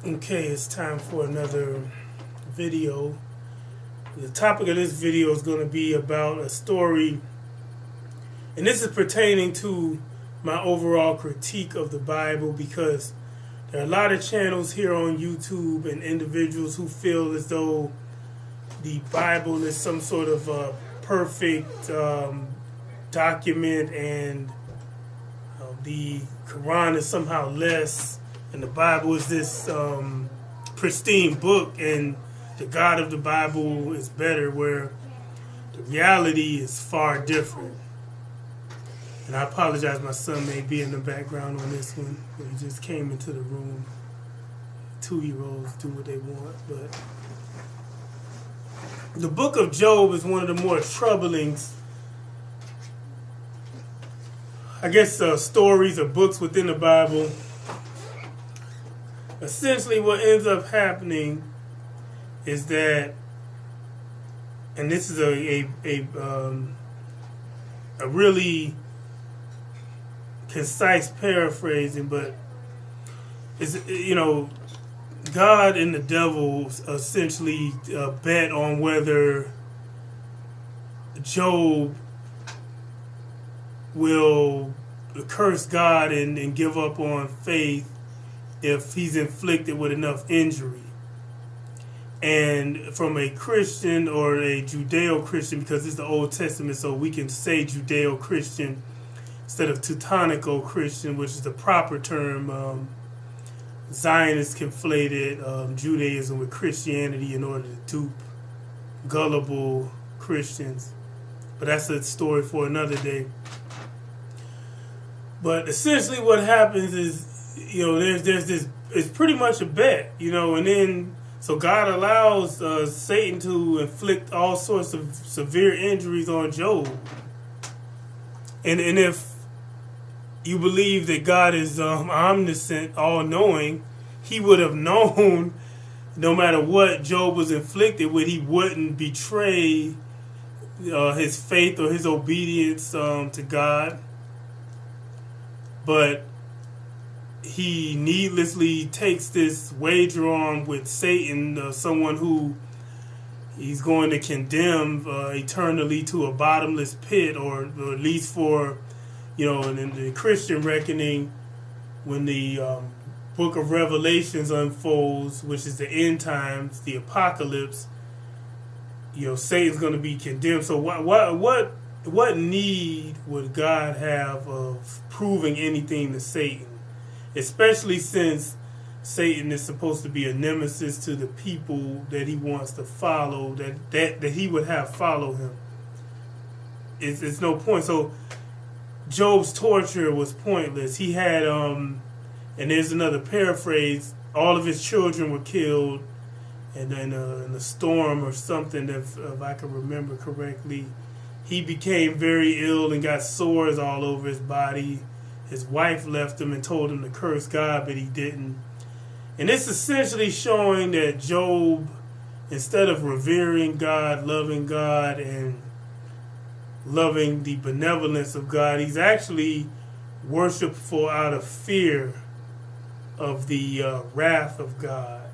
Okay, it's time for another video. The topic of this video is going to be about a story, and this is pertaining to my overall critique of the Bible, because there are a lot of channels here on YouTube and individuals who feel as though the Bible is some sort of perfect document, and the Quran is somehow less, and the Bible is this pristine book, and the God of the Bible is better, where the reality is far different. And I apologize, my son may be in the background on this one. He just came into the room. 2-year-olds do what they want, but the book of Job is one of the more troubling, stories or books within the Bible. Essentially, what ends up happening is that, and this is a really concise paraphrasing, but it's, God and the devil essentially bet on whether Job will curse God and give up on faith if he's inflicted with enough injury. And from a Christian or a Judeo-Christian, because it's the Old Testament, so we can say Judeo-Christian instead of Teutonico-Christian, which is the proper term. Zionists conflated Judaism with Christianity in order to dupe gullible Christians. But that's a story for another day. But essentially what happens is, there's this, it's pretty much a bet, and then, so God allows Satan to inflict all sorts of severe injuries on Job. And if you believe that God is omniscient, all-knowing, he would have known no matter what Job was inflicted with, he wouldn't betray his faith or his obedience to God. But he needlessly takes this wager on with Satan, someone who he's going to condemn eternally to a bottomless pit, or at least for, in the Christian reckoning, when the book of Revelations unfolds, which is the end times, the apocalypse, Satan's going to be condemned. So what need would God have of proving anything to Satan? Especially since Satan is supposed to be a nemesis to the people that he wants to follow, that he would have follow him. It's no point. So Job's torture was pointless. He had, and there's another paraphrase, all of his children were killed, and then in a storm or something, if I can remember correctly. He became very ill and got sores all over his body. His wife left him and told him to curse God, but he didn't. And it's essentially showing that Job, instead of revering God, and loving the benevolence of God, he's actually worshipful out of fear of the wrath of God.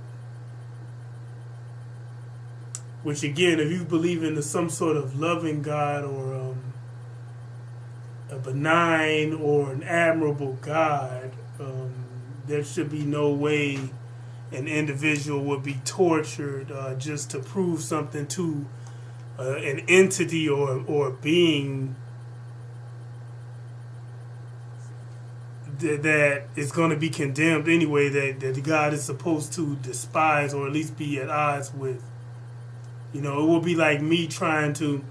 Which, again, if you believe in some sort of loving God or a benign or an admirable God, there should be no way an individual would be tortured just to prove something to an entity or a being that is going to be condemned anyway, that God is supposed to despise or at least be at odds with. It will be like me trying to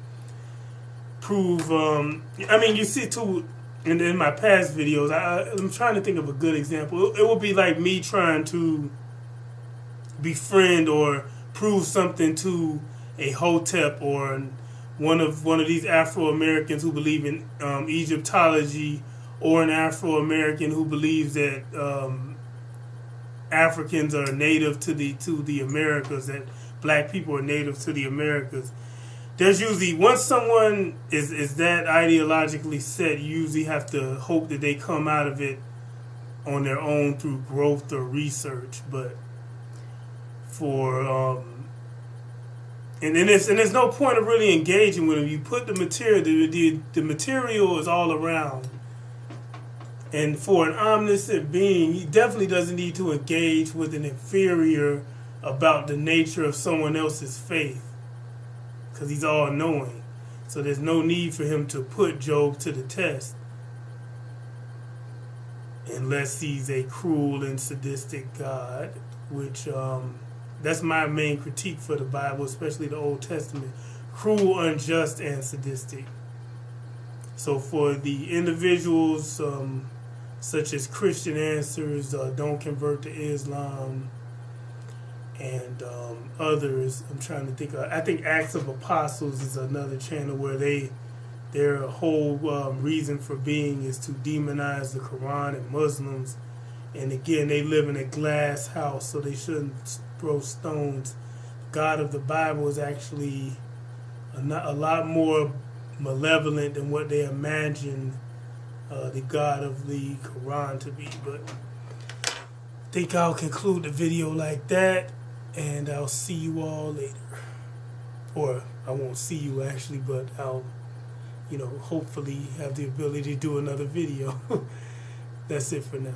prove, you see too, in my past videos, I'm trying to think of a good example. It will be like me trying to befriend or prove something to a Hotep or one of these Afro-Americans who believe in Egyptology, or an Afro-American who believes that Africans are native to the Americas, that black people are native to the Americas. There's usually, once someone is that ideologically set, you usually have to hope that they come out of it on their own through growth or research. But for and there's no point of really engaging with him. You put the material, the material is all around. And for an omniscient being, he definitely doesn't need to engage with an inferior about the nature of someone else's faith, because he's all-knowing. So there's no need for him to put Job to the test, unless he's a cruel and sadistic God, which that's my main critique for the Bible, especially the Old Testament. Cruel, unjust, and sadistic. So for the individuals such as Christian Answers, Don't Convert to Islam, and others, I'm trying to think of, I think Acts of Apostles is another channel where their whole reason for being is to demonize the Quran and Muslims. And again, they live in a glass house, so they shouldn't throw stones. God of the Bible is actually a lot more malevolent than what they imagine the God of the Quran to be. But I think I'll conclude the video like that, and I'll see you all later. Or I won't see you actually, but I'll, hopefully have the ability to do another video. That's it for now.